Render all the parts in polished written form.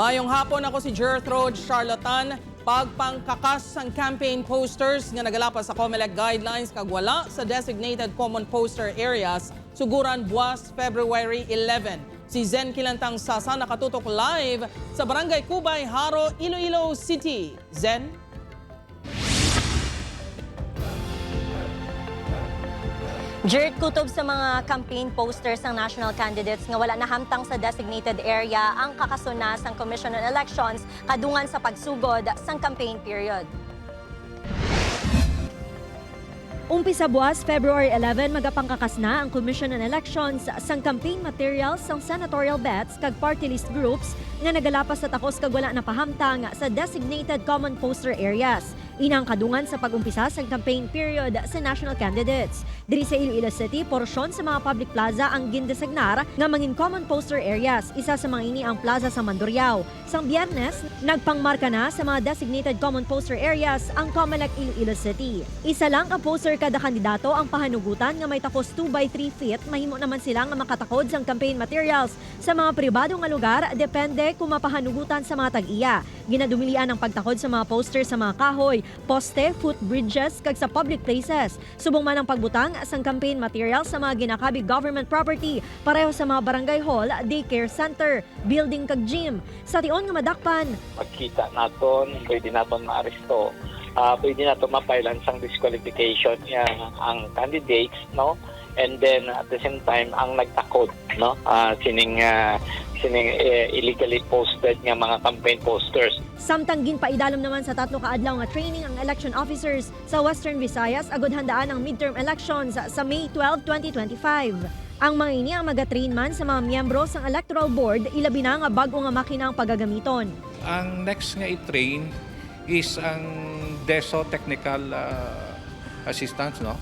Mayong hapon, ako si Gertrude Charlatan. Pagpangkakas ang campaign posters nga nagalapas sa COMELEC guidelines kag wala sa designated common poster areas suguran buwas February 11. Si Zen Kilantang Sasa nakatutok live sa Barangay Kubay, Haro, Iloilo City. Zen? Jert, kutob sa mga campaign posters ng national candidates nga wala nahamtang sa designated area ang kakasuna sang Commission on Elections kadungan sa pagsugod sang campaign period. Umpisa buwas February 11 magapangkakas na ang Commission on Elections sang campaign materials sang senatorial bets kag party list groups nga nagalapas sa takos kag wala na pahamtang sa designated common poster areas. Inang kadungan sa pag-umpisa sa campaign period sa national candidates. Diri sa Iloilo City, porsyon sa mga public plaza ang gindesignar nga mangin common poster areas. Isa sa mga ini ang plaza sa Mandurriao. Sang Biyernes, nagpangmarka na sa mga designated common poster areas ang COMELEC Iloilo City. Isa lang ka poster kada kandidato ang pahanugutan nga may takos 2 by 3 feet. Mahimo naman sila nga makatakod sang campaign materials sa mga pribado nga lugar depende kung mapahanugutan sa mga tag-iya. Ginadumilian ang pagtakod sa mga poster sa mga kahoy, poste, footbridges kag sa public places. Subong man ang pagbutang sang campaign materials sa mga ginakabig government property pareho sa mga barangay hall, daycare center, building kag gym. Sa tion nga madakpan, magkita naton, pwede naton maaresto. Pwede naton mapailan sang disqualification ang candidates, no? And then at the same time ang nagtakod, no? Sining illegally posted nga mga campaign posters. Samtang ginpaidalom naman sa 3 kaadlaw nga training ang election officers sa Western Visayas agud handaan ang midterm elections sa May 12, 2025. Ang mga ini ang magatrain man sa mga miyembro sang Electoral Board ilabi na nga bag-o nga makina ang pagagamiton. Ang next nga i-train is ang DESO Technical Assistance, no?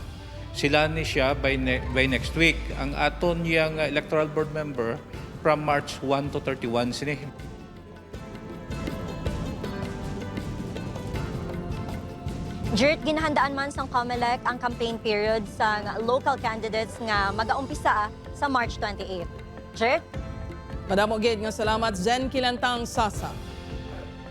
Sila ni siya by next week. Ang aton yang Electoral Board member from March 1 to 31 sini. Jert, ginahandaan man sang COMELEC ang campaign period sa local candidates nga magaumpisa sa March 28. Jert? Madamo gid nga salamat, Zen Kilantang Sasa.